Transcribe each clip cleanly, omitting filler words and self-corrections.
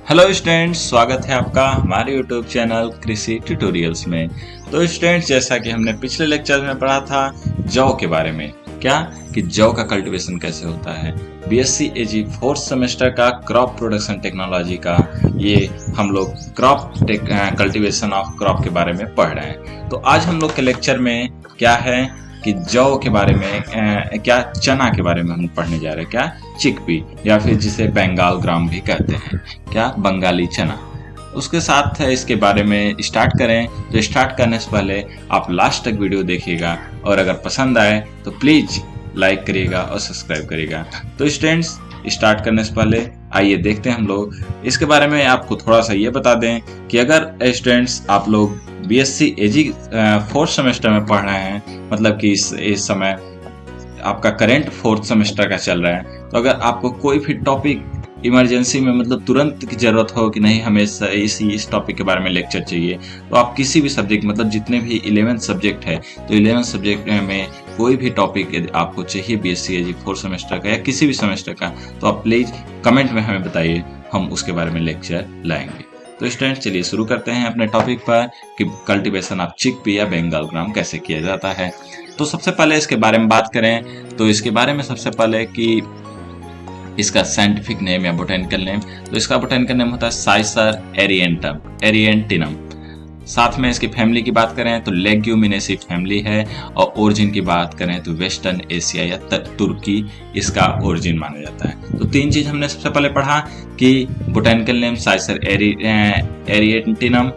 Hello students, स्वागत है आपका हमारे यूट्यूब चैनल कृषि ट्यूटोरियल्स में। तो स्टूडेंट्स, जैसा कि हमने पिछले लेक्चर में पढ़ा था जौ के बारे में, क्या कि जौ का कल्टीवेशन कैसे होता है। बीएससी एजी फोर्थ सेमेस्टर का क्रॉप प्रोडक्शन टेक्नोलॉजी का ये हम लोग क्रॉप कल्टीवेशन ऑफ क्रॉप के बारे में पढ़ रहे हैं। तो आज हम लोग के लेक्चर में क्या है कि जौ के बारे में क्या चना के बारे में हम पढ़ने जा रहे हैं, क्या चिकपी या फिर जिसे बंगाल ग्राम भी कहते हैं, क्या बंगाली चना। उसके साथ इसके बारे में स्टार्ट करें तो स्टार्ट करने से पहले आप लास्ट तक वीडियो देखिएगा और अगर पसंद आए तो प्लीज लाइक करिएगा और सब्सक्राइब करिएगा। तो स्टूडेंट्स, स्टार्ट करने से पहले आइए देखते हैं हम लोग इसके बारे में। आपको थोड़ा सा ये बता दें कि अगर स्टूडेंट्स आप लोग बीएससी एजी फोर्थ सेमेस्टर में पढ़ रहे हैं, मतलब कि इस समय आपका करेंट फोर्थ सेमेस्टर का चल रहा है, तो अगर आपको कोई भी टॉपिक इमरजेंसी में मतलब तुरंत की जरूरत हो कि नहीं हमें इस टॉपिक के बारे में लेक्चर चाहिए, तो आप किसी भी सब्जेक्ट मतलब जितने भी 11 सब्जेक्ट है तो 11 सब्जेक्ट में कोई भी टॉपिक यदि आपको चाहिए बीएससी एजी फोर्थ सेमेस्टर का या किसी भी सेमेस्टर का, तो आप प्लीज कमेंट में हमें बताइए, हम उसके बारे में लेक्चर लाएंगे। तो स्टूडेंट्स, चलिए शुरू करते हैं अपने टॉपिक पर कि कल्टीवेशन ऑफ चिकपी या बंगाल ग्राम कैसे किया जाता है। तो सबसे पहले इसके बारे में बात करें तो इसके बारे में सबसे पहले कि इसका साइंटिफिक नेम या बोटेनिकल नेम, तो इसका बोटेनिकल नेम होता है साइसर एरिएंटिनम। साथ में इसकी फैमिली की बात करें तो लेग्यूमिनेसी फैमिली है, और ओरिजिन की बात करें तो वेस्टर्न एशिया या तुर्की इसका ओरिजिन माना जाता है। तो तीन चीज हमने सबसे पहले पढ़ा कि botanical name Cicer arietinum,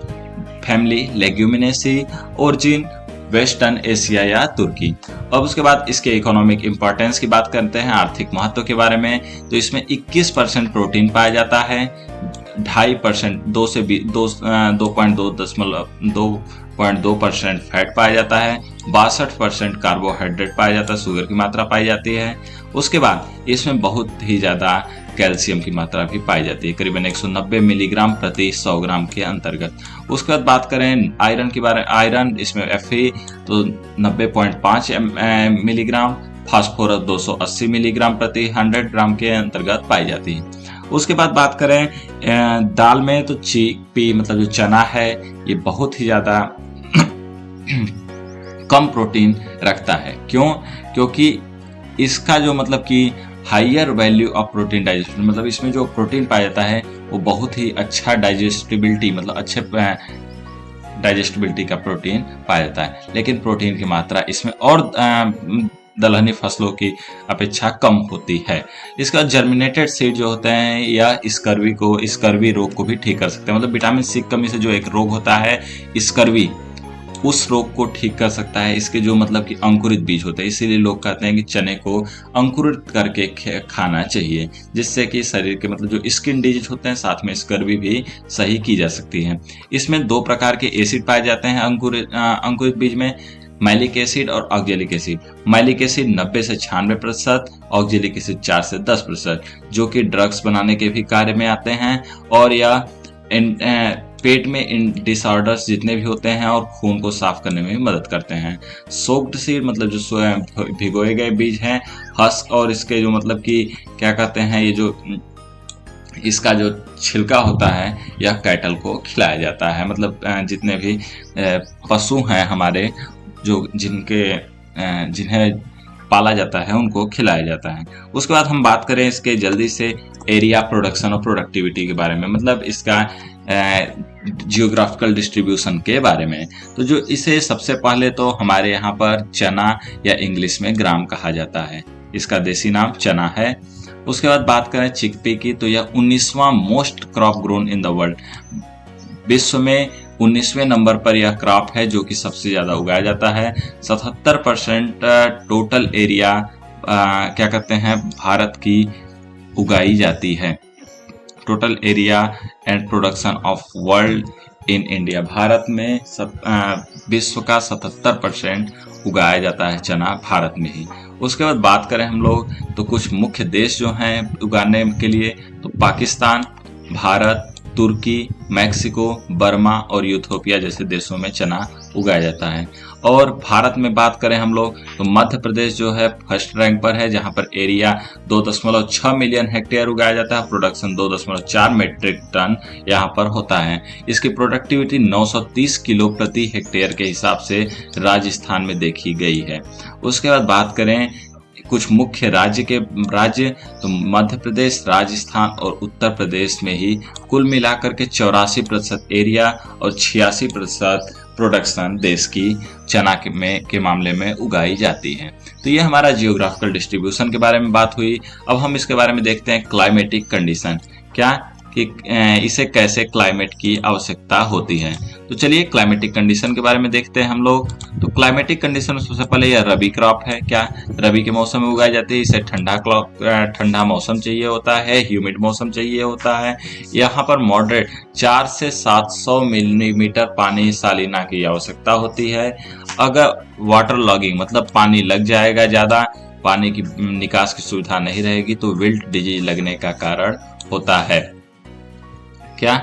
family Leguminosae, origin western Asia या तुर्की। अब उसके बाद इसके इकोनॉमिक इंपॉर्टेंस की बात करते हैं, आर्थिक महत्व के बारे में। तो इसमें 21% प्रोटीन पाया जाता है, 2.5% 2.2% फैट पाया जाता है, 62% कार्बोहाइड्रेट पाया जाता है, शुगर की मात्रा पाई जाती है। उसके बाद इसमें बहुत ही ज्यादा कैल्शियम की मात्रा भी पाई जाती है, करीबन 190 मिलीग्राम प्रति 100 ग्राम के अंतर्गत। उसके बाद बात करें आयरन के बारे में, आयरन इसमें Fe तो 90.5 मिलीग्राम, फास्फोरस 280 मिलीग्राम प्रति 100 ग्राम के अंतर्गत पाई जाती है। उसके बाद बात करें दाल में तो चिकपी मतलब जो चना है ये बहुत ही ज्यादा कम प्रोटीन रखता है। क्योंकि इसका जो मतलब कि higher value of protein digestibility, मतलब इसमें जो प्रोटीन पाया जाता है वो बहुत ही अच्छा डाइजेस्टिबिलिटी मतलब अच्छे डाइजेस्टिबिलिटी का प्रोटीन पाया जाता है, लेकिन प्रोटीन की मात्रा इसमें और दलहनी फसलों की अपेक्षा कम होती है। इसका जर्मिनेटेड सीड जो होते हैं या स्कर्वी रोग को भी ठीक कर सकते हैं, मतलब विटामिन सी की कमी से जो एक रोग होता है स्कर्वी, उस रोग को ठीक कर सकता है इसके जो मतलब कि अंकुरित बीज होते हैं। इसीलिए लोग कहते हैं कि चने को अंकुरित करके खाना चाहिए, जिससे कि शरीर के मतलब जो स्किन डिजीज होते हैं साथ में स्कर्वी भी सही की जा सकती है। इसमें 2 प्रकार के एसिड पाए जाते हैं अंकुरित बीज में, मैलिक एसिड और ऑक्जेलिक एसिड। मैलिक एसिड 90 से 96%, ऑक्जेलिक एसिड 4 से 10%, जो कि ड्रग्स बनाने के भी कार्य में आते हैं और या पेट में इन डिसऑर्डर्स जितने भी होते हैं और खून को साफ करने में भी मदद करते हैं। सोक्ड सीड मतलब जो भिगोए गए बीज हैं, हस्क और इसके जो मतलब कि क्या कहते हैं ये जो इसका जो छिलका होता है यह कैटल को खिलाया जाता है, मतलब जितने भी पशु हैं हमारे जो जिन्हें पाला जाता है उनको खिलाया जाता है। उसके बाद हम बात करें इसके जल्दी से एरिया प्रोडक्शन और प्रोडक्टिविटी के बारे में, मतलब इसका जियोग्राफिकल डिस्ट्रीब्यूशन के बारे में। तो जो इसे सबसे पहले तो हमारे यहाँ पर चना या इंग्लिश में ग्राम कहा जाता है, इसका देसी नाम चना है। उसके बाद बात करें चिकपी की, तो यह 19वां most crop grown in the world, विश्व में 19वें नंबर पर यह क्रॉप है जो कि सबसे ज्यादा उगाया जाता है। 77% टोटल एरिया क्या कहते हैं भारत की उगाई जाती है। Total area and production of world in India, Bharat में विश्व का 77% उगाया जाता है चना भारत में ही। उसके बाद बात करें हम लोग तो कुछ मुख्य देश जो हैं उगाने के लिए, तो पाकिस्तान, भारत, तुर्की, मैक्सिको, बर्मा और यूथोपिया जैसे देशों में चना उगाया जाता है। और भारत में बात करें हम लोग तो मध्य प्रदेश जो है फर्स्ट रैंक पर है, जहां पर एरिया 2.6 मिलियन हेक्टेयर उगाया जाता है। प्रोडक्शन 2.4 मीट्रिक टन यहां पर होता है। इसकी प्रोडक्टिविटी 930 किलो प्रति हेक्टेयर के हिसाब से राजस्थान में देखी गई है। उसके बाद बात करें कुछ मुख्य राज्य तो मध्य प्रदेश, राजस्थान और उत्तर प्रदेश में ही कुल मिलाकर के 84% एरिया और 86% प्रोडक्शन देश की चना के मामले में उगाई जाती है। तो ये हमारा जियोग्राफिकल डिस्ट्रीब्यूशन के बारे में बात हुई। अब हम इसके बारे में देखते हैं क्लाइमेटिक कंडीशन, क्या कि इसे कैसे क्लाइमेट की आवश्यकता होती है। तो चलिए क्लाइमेटिक कंडीशन के बारे में देखते हैं हम लोग। तो क्लाइमेटिक कंडीशन में सबसे पहले यह रबी क्रॉप है, क्या रबी के मौसम में उगाई जाती है। इसे ठंडा मौसम चाहिए होता है, ह्यूमिड मौसम चाहिए होता है। यहाँ पर मॉडरेट 4 से 700 मिलीमीटर पानी सालिना की आवश्यकता होती है। अगर वाटर लॉगिंग मतलब पानी लग जाएगा, ज्यादा पानी की निकास की सुविधा नहीं रहेगी तो विल्ट डिजीज लगने का कारण होता है। क्या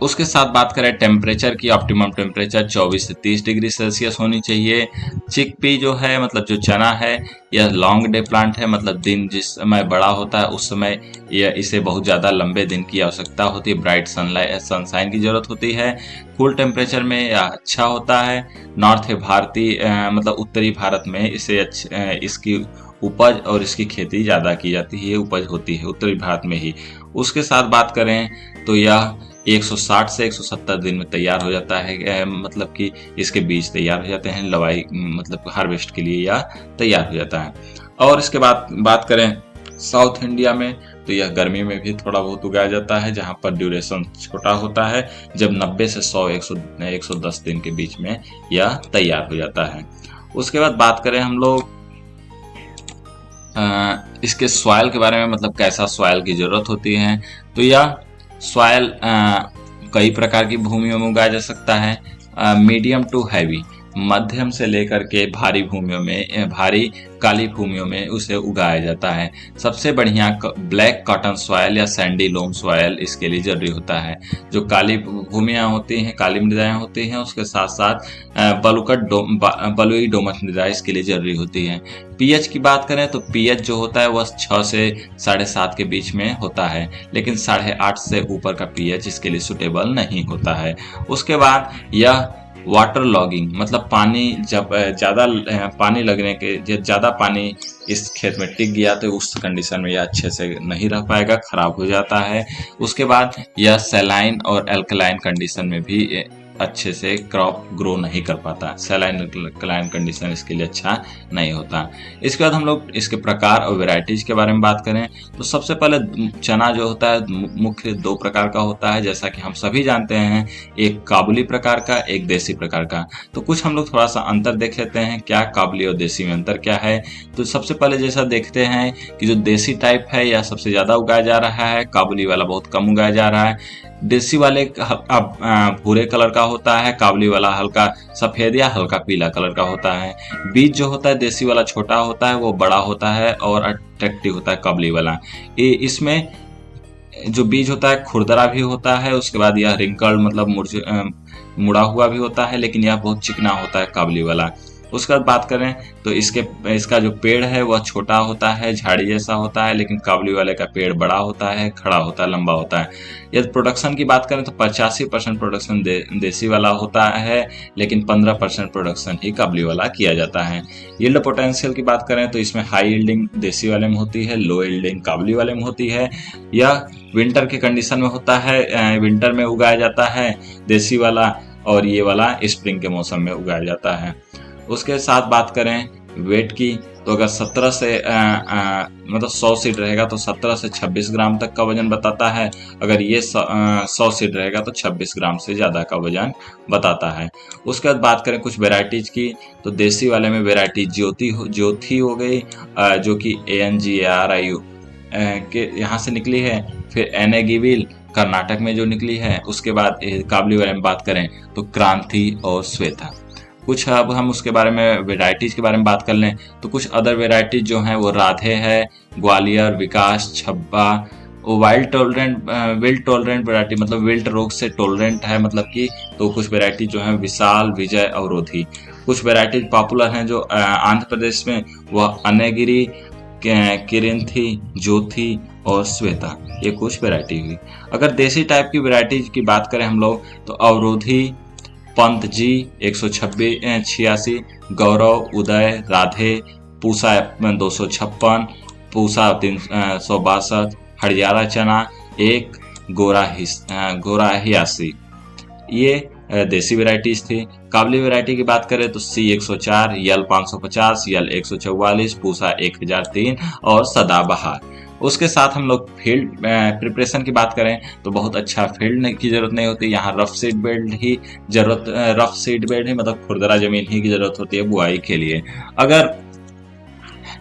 उसके साथ बात करें टेम्परेचर की, ऑप्टिमम टेम्परेचर 24 से 30 डिग्री सेल्सियस होनी चाहिए। चिकपी जो है मतलब जो चना है यह लॉन्ग डे प्लांट है, मतलब दिन जिस समय बड़ा होता है उस समय यह इसे बहुत ज़्यादा लंबे दिन की आवश्यकता होती है। ब्राइट सनशाइन की जरूरत होती है। कूल टेम्परेचर में यह अच्छा होता है। नॉर्थ भारतीय मतलब उत्तरी भारत में इसकी उपज और इसकी खेती ज़्यादा की जाती है, उपज होती है उत्तरी भारत में ही। उसके साथ बात करें तो यह 160 से 170 दिन में तैयार हो जाता है, मतलब कि इसके बीज तैयार हो जाते हैं, लवाई मतलब हार्वेस्ट के लिए यह तैयार हो जाता है। और इसके बाद बात करें साउथ इंडिया में तो यह गर्मी में भी थोड़ा बहुत उगाया जाता है, जहां पर ड्यूरेशन छोटा होता है, जब 90 से 110 दिन के बीच में यह तैयार हो जाता है। उसके बाद बात करें हम लोग इसके सॉइल के बारे में, मतलब कैसा सॉइल की जरूरत होती है। तो यह सॉइल कई प्रकार की भूमियों में उगाया जा सकता है। मीडियम टू हैवी, मध्यम से लेकर के भारी भूमियों में, भारी काली भूमियों में उसे उगाया जाता है। सबसे बढ़िया ब्लैक कॉटन सॉइल या सैंडी लोम सॉइल इसके लिए जरूरी होता है। जो काली भूमियां होती हैं, काली मृदाएं होती हैं, उसके साथ साथ बलुई दोमट मृदा इसके लिए जरूरी होती है। पीएच की बात करें तो पीएच जो होता है वह 6 से 7.5 के बीच में होता है, लेकिन 8.5 से ऊपर का पीएच इसके लिए सुटेबल नहीं होता है। उसके बाद यह वाटर लॉगिंग मतलब पानी जब ज़्यादा पानी लगने के ज़्यादा पानी इस खेत में टिक गया तो उस कंडीशन में यह अच्छे से नहीं रह पाएगा, खराब हो जाता है। उसके बाद यह सैलाइन और एल्कलाइन कंडीशन में भी अच्छे से क्रॉप ग्रो नहीं कर पाता। सैलाइन एल्कलाइन कंडीशन इसके लिए अच्छा नहीं होता। इसके बाद हम लोग इसके प्रकार और वेराइटीज के बारे में बात करें तो सबसे पहले चना जो होता है मुख्य 2 प्रकार का होता है, जैसा कि हम सभी जानते हैं, एक काबुली प्रकार का, एक देसी प्रकार का। तो कुछ हम लोग थोड़ा सा अंतर देख लेते हैं, क्या काबुली और देसी में अंतर क्या है। तो सबसे पहले जैसा देखते हैं कि जो देसी टाइप है यह सबसे ज्यादा उगाया जा रहा है, काबुली वाला बहुत कम उगाया जा रहा है। देसी वाले भूरे कलर का होता है, काबुली वाला हल्का सफेद या हल्का पीला कलर का होता है। बीज जो होता है देसी वाला छोटा होता है, वो बड़ा होता है और अट्रैक्टिव होता है काबुली वाला। इसमें जो बीज होता है खुरदरा भी होता है। उसके बाद यह रिंकल मतलब मुड़ा हुआ भी होता है, लेकिन यह बहुत चिकना होता है काबुली वाला। उसके बाद बात करें तो इसका जो पेड़ है वह छोटा होता है, झाड़ी जैसा होता है, लेकिन काबुली वाले का पेड़ बड़ा होता है, खड़ा होता है, लंबा होता है। यदि प्रोडक्शन की बात करें तो 85% प्रोडक्शन देसी वाला होता है, लेकिन 15% प्रोडक्शन ही काबुली वाला किया जाता है। यील्ड पोटेंशियल की बात करें तो इसमें हाई यील्डिंग देसी वाले में होती है, लो यील्डिंग काबुली वाले में होती है। यह विंटर के कंडीशन में होता है, विंटर में उगाया जाता है देसी वाला, और ये वाला स्प्रिंग के मौसम में उगाया जाता है। उसके साथ बात करें वेट की तो अगर 17 से मतलब 100 सीड रहेगा तो 17 से 26 ग्राम तक का वजन बताता है। अगर ये 100 सीड रहेगा तो 26 ग्राम से ज़्यादा का वजन बताता है। उसके बाद बात करें कुछ वेराइटीज की तो देसी वाले में वेराइटी ज्योति हो गई, जो कि ANGARIU के यहाँ से निकली है। फिर एनेगिविल कर्नाटक में जो निकली है। उसके बाद काबुली वाले में बात करें तो क्रांति और श्वेता। कुछ अब हम उसके बारे में वेराइटीज के बारे में बात कर लें तो कुछ अदर वेराइटीज जो हैं वो राधे है, ग्वालियर, विकास, छब्बा, विल्ट टॉलरेंट वैरायटी मतलब विल्ट रोग से टॉलरेंट है, मतलब कि तो कुछ वैरायटी जो है विशाल, विजय, अवरोधी। कुछ वैरायटीज पॉपुलर हैं जो आंध्र प्रदेश में, वह अनगिरी, किरिंथी, ज्योति और श्वेता, ये कुछ वैरायटी हुई। अगर देसी टाइप की वैरायटीज की बात करें हम लोग तो अवरोधी, पंत जी 186, गौरव, उदय, राधे, पूसा 256, पूसा 362, हरियाणा चना 1, गोरा हियासी, ये देसी वैरायटीज थी। काबली वैरायटी की बात करें तो सी 104, यल 550, यल 144, पूसा 1003 और सदाबहार। उसके साथ हम लोग फील्ड प्रिपरेशन की बात करें तो बहुत अच्छा फील्ड की जरूरत नहीं होती, यहाँ रफ सीड बेल्ट ही मतलब खुरदरा जमीन ही की जरूरत होती है बुआई के लिए। अगर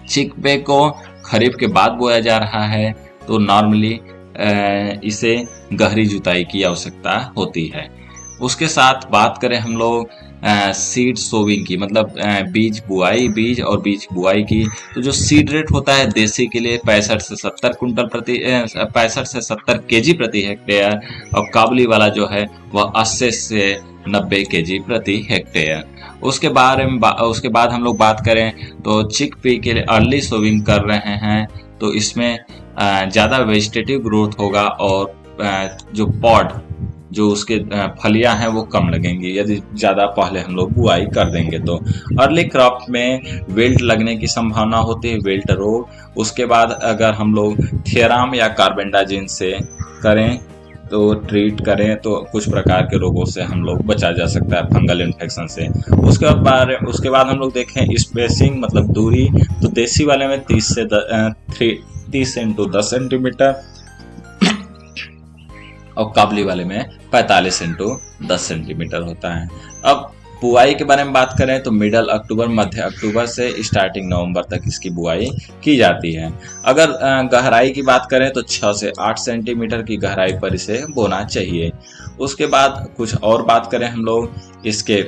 चिकपे को खरीफ के बाद बोया जा रहा है तो नॉर्मली इसे गहरी जुताई की आवश्यकता होती है। उसके साथ बात करें हम लोग सीड सोविंग की, मतलब बीज और बीज बुआई की, तो जो सीड रेट होता है देसी के लिए 65 से 70 केजी प्रति हेक्टेयर, और काबुली वाला जो है वह 80 से 90 केजी प्रति हेक्टेयर। उसके बाद हम लोग बात करें तो चिकपी के लिए अर्ली सोविंग कर रहे हैं तो इसमें ज़्यादा वेजिटेटिव ग्रोथ होगा और जो पॉड जो उसके फलियां हैं वो कम लगेंगी यदि ज़्यादा पहले हम लोग बुआई कर देंगे तो। अर्ली क्रॉप में विल्ट लगने की संभावना होती है, विल्ट रोग। उसके बाद अगर हम लोग थियराम या कार्बेंडाजिन से करें तो ट्रीट करें तो कुछ प्रकार के रोगों से हम लोग बचा जा सकता है, फंगल इन्फेक्शन से। उसके बाद हम लोग देखें स्पेसिंग मतलब दूरी, तो देसी वाले में 30 से 10 सेंटीमीटर और काबली वाले में 45 × 10 सेंटीमीटर होता है। अब बुआई के बारे में बात करें तो मिडल अक्टूबर, मध्य अक्टूबर से स्टार्टिंग नवंबर तक इसकी बुआई की जाती है। अगर गहराई की बात करें तो 6 से 8 सेंटीमीटर की गहराई पर इसे बोना चाहिए। उसके बाद कुछ और बात करें हम लोग इसके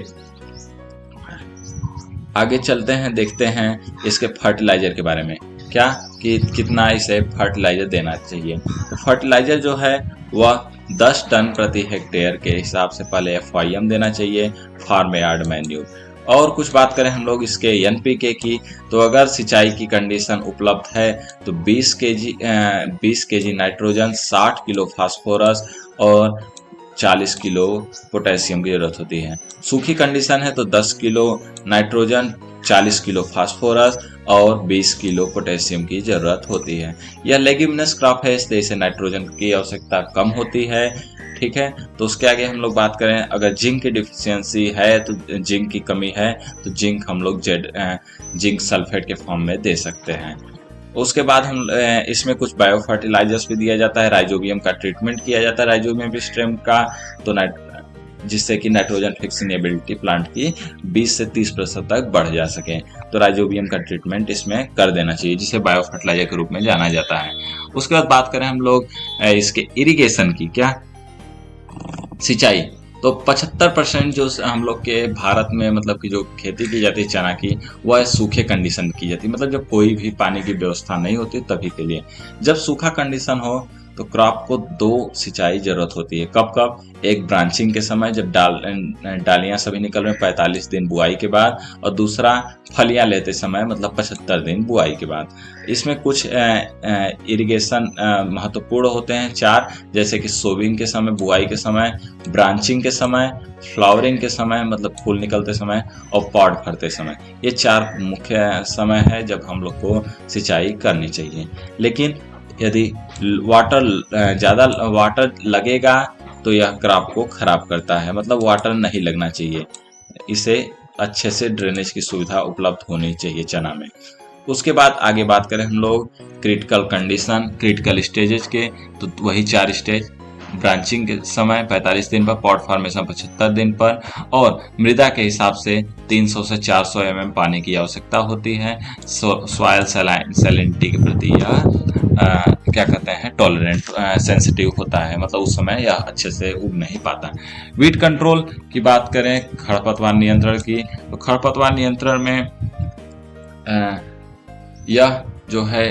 आगे चलते हैं, देखते हैं इसके फर्टिलाइजर के बारे में, क्या कि कितना इसे फर्टिलाइजर देना चाहिए। तो फर्टिलाइजर जो है वह 10 टन प्रति हेक्टेयर के हिसाब से पहले FYM देना चाहिए, फार्म यार्ड मैन्यूर। और कुछ बात करें हम लोग इसके NPK की, तो अगर सिंचाई की कंडीशन उपलब्ध है तो 20 केजी नाइट्रोजन, 60 किलो फास्फोरस और 40 किलो पोटेशियम की जरूरत होती है। सूखी कंडीशन है तो 10 किलो नाइट्रोजन, 40 किलो फास्फोरस और 20 किलो पोटेशियम की जरूरत होती है। यह लेग्यूमिनस क्रॉप है इसलिए इसे नाइट्रोजन की आवश्यकता कम होती है, ठीक है। तो उसके आगे हम लोग बात करें अगर जिंक की डिफिशियंसी है तो जिंक की कमी है तो जिंक हम लोग जिंक सल्फेट के फॉर्म में दे सकते हैं। उसके बाद हम इसमें कुछ बायो फर्टिलाइजर्स भी दिया जाता है, राइजोबियम का ट्रीटमेंट किया जाता है, राइजोबियम स्टेम का, तो जिससे कि नाइट्रोजन फिक्सिंग एबिलिटी प्लांट की 20 से 30% तक बढ़ जा सके। तो राइजोबियम का ट्रीटमेंट इसमें कर देना चाहिए जिसे बायो फर्टिलाइजर के रूप में जाना जाता है। उसके बाद बात करें हम लोग इसके इरिगेशन की, क्या सिंचाई, तो 75% जो हम लोग के भारत में मतलब कि जो खेती की जाती है चना की, वह सूखे कंडीशन की जाती है, मतलब जब कोई भी पानी की व्यवस्था नहीं होती तभी के लिए। जब सूखा कंडीशन हो तो क्रॉप को 2 सिंचाई जरूरत होती है। कब कब? एक ब्रांचिंग के समय जब डालियां सभी निकल रहे 45 दिन बुआई के बाद, और दूसरा फलियां लेते समय मतलब 75 दिन बुआई के बाद। इसमें कुछ इरिगेशन महत्वपूर्ण होते हैं 4, जैसे कि सोविंग के समय, बुआई के समय, ब्रांचिंग के समय, फ्लावरिंग के समय मतलब फूल निकलते समय, और पॉड भरते समय। ये 4 मुख्य समय है जब हम लोग को सिंचाई करनी चाहिए। लेकिन यदि ज़्यादा वाटर लगेगा तो यह क्रॉप को खराब करता है, मतलब वाटर नहीं लगना चाहिए, इसे अच्छे से ड्रेनेज की सुविधा उपलब्ध होनी चाहिए चना में। उसके बाद आगे बात करें हम लोग क्रिटिकल कंडीशन, क्रिटिकल स्टेजेस के, तो वही 4 स्टेज, ब्रांचिंग के समय 45 दिन पर, पॉट फॉर्मेशन 75 दिन पर, और मृदा के हिसाब से 300 से 400 mm पानी की आवश्यकता होती है। सॉइल सैलिनिटी के प्रति यह क्या कहते हैं टॉलरेंट सेंसिटिव होता है, मतलब उस समय यह अच्छे से उग नहीं पाता। वीड कंट्रोल की बात करें, खरपतवार नियंत्रण की, तो खरपतवार नियंत्रण में यह जो है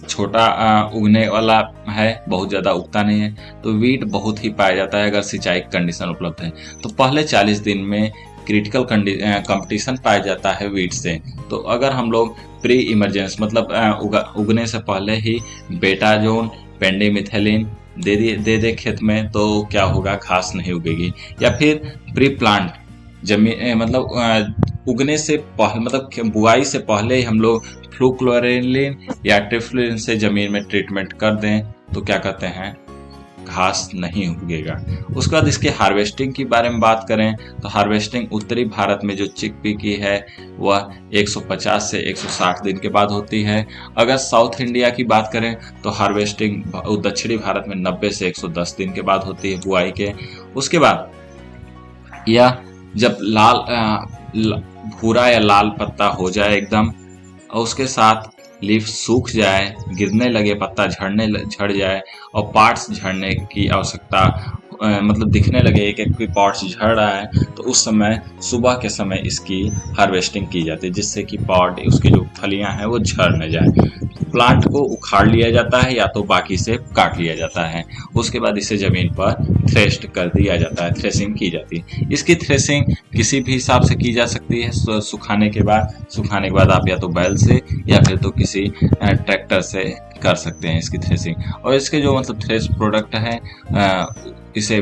छोटा उगने वाला है, बहुत ज़्यादा उगता नहीं है, तो वीट बहुत ही पाया जाता है अगर सिंचाई कंडीशन उपलब्ध है। तो पहले 40 दिन में क्रिटिकल कंपटीशन पाया जाता है वीट से। तो अगर हम लोग प्री इमरजेंस मतलब उगने से पहले ही बेटाजोन, पेंडिमिथाइलिन दे दे खेत में, तो क्या होगा, घास नहीं उगेगी। या फिर प्री प्लांट जमीन मतलब उगने से पहले मतलब बुआई से पहले ही हम लोग फ्लूक्लोरेलिन या ट्रिफ्लोरिन से जमीन में ट्रीटमेंट कर दें, तो क्या कहते हैं, घास नहीं उगेगा। उसके बाद इसके हार्वेस्टिंग की बारे में बात करें तो हार्वेस्टिंग उत्तरी भारत में जो चिकपी की है वह 150 से 160 दिन के बाद होती है। अगर साउथ इंडिया की बात करें तो हार्वेस्टिंग दक्षिणी भारत में 90 से 110 दिन के बाद होती है बुआई के। उसके बाद यह जब भूरा या लाल पत्ता हो जाए एकदम, और उसके साथ लीफ सूख जाए, गिरने लगे, पत्ता झड़ जाए और पार्ट्स झड़ने की आवश्यकता मतलब दिखने लगे एक एक पार्ट्स झड़ रहा है, तो उस समय सुबह के समय इसकी हार्वेस्टिंग की जाती है, जिससे कि पार्ट उसकी जो फलियां हैं वो झड़ न जाए। प्लांट को उखाड़ लिया जाता है या तो बाकी से काट लिया जाता है। उसके बाद इसे जमीन पर थ्रेश्ड कर दिया जाता है, थ्रेसिंग की जाती है। इसकी थ्रेसिंग किसी भी हिसाब से की जा सकती है सुखाने के बाद आप या तो बैल से या फिर तो किसी ट्रैक्टर से कर सकते हैं इसकी थ्रेसिंग। और इसके जो मतलब थ्रेश प्रोडक्ट है इसे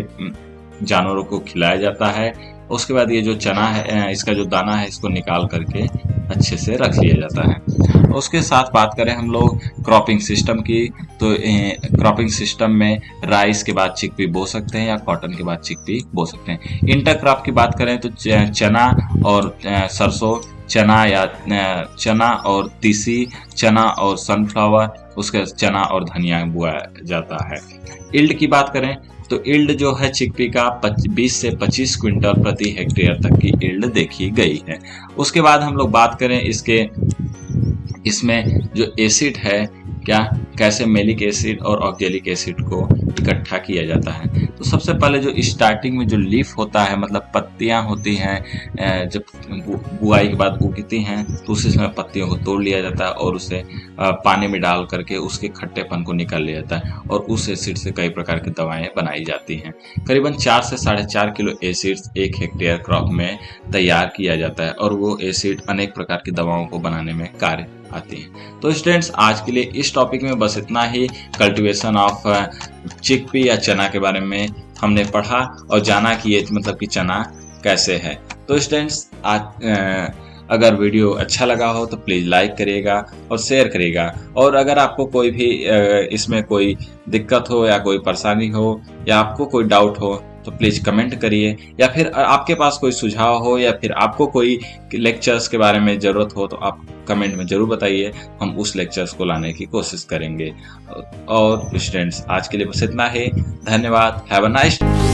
जानवरों को खिलाया जाता है। उसके बाद ये जो चना है, इसका जो दाना है, इसको निकाल करके अच्छे से रख लिया जाता है। उसके साथ बात करें हम लोग क्रॉपिंग सिस्टम की, तो क्रॉपिंग सिस्टम में राइस के बाद चिकपी बो सकते हैं या कॉटन के बाद चिकपी बो सकते हैं। इंटरक्रॉप की बात करें तो चना और सरसों, चना और तीसी, चना और सनफ्लावर, उसके चना और धनिया बोया जाता है। इल्ड की बात करें तो इल्ड जो है चिकपी का 20 से 25 क्विंटल प्रति हेक्टेयर तक की इल्ड देखी गई है। उसके बाद हम लोग बात करें इसमें जो एसिड है, कैसे मेलिक एसिड और ऑक्जेलिक एसिड को इकट्ठा किया जाता है। तो सबसे पहले जो स्टार्टिंग में जो लीफ होता है मतलब पत्तियां होती हैं, जब बुआई के बाद उगती हैं तो उसी समय पत्तियों को तोड़ लिया जाता है और उसे पानी में डाल करके उसके खट्टेपन को निकाल लिया जाता है और उस एसिड से कई प्रकार की दवाएं बनाई जाती हैं। करीबन 4 से 4.5 किलो एसिड्स 1 हेक्टेयर क्रॉप में तैयार किया जाता है और वो एसिड अनेक प्रकार की दवाओं को बनाने में कार्य आती हैं। तो स्टूडेंट्स, आज के लिए इस टॉपिक में बस इतना ही। कल्टीवेशन ऑफ चिकपी या चना के बारे में हमने पढ़ा और जाना कि ये मतलब कि चना कैसे है। तो स्टूडेंट्स, आज अगर वीडियो अच्छा लगा हो तो प्लीज़ लाइक करिएगा और शेयर करिएगा। और अगर आपको कोई भी इसमें कोई दिक्कत हो या कोई परेशानी हो या आपको कोई डाउट हो तो प्लीज़ कमेंट करिए, या फिर आपके पास कोई सुझाव हो या फिर आपको कोई लेक्चर्स के बारे में ज़रूरत हो तो आप कमेंट में ज़रूर बताइए, हम उस लेक्चर्स को लाने की कोशिश करेंगे। और स्टूडेंट्स, आज के लिए बस इतना ही। धन्यवाद। Have a nice day.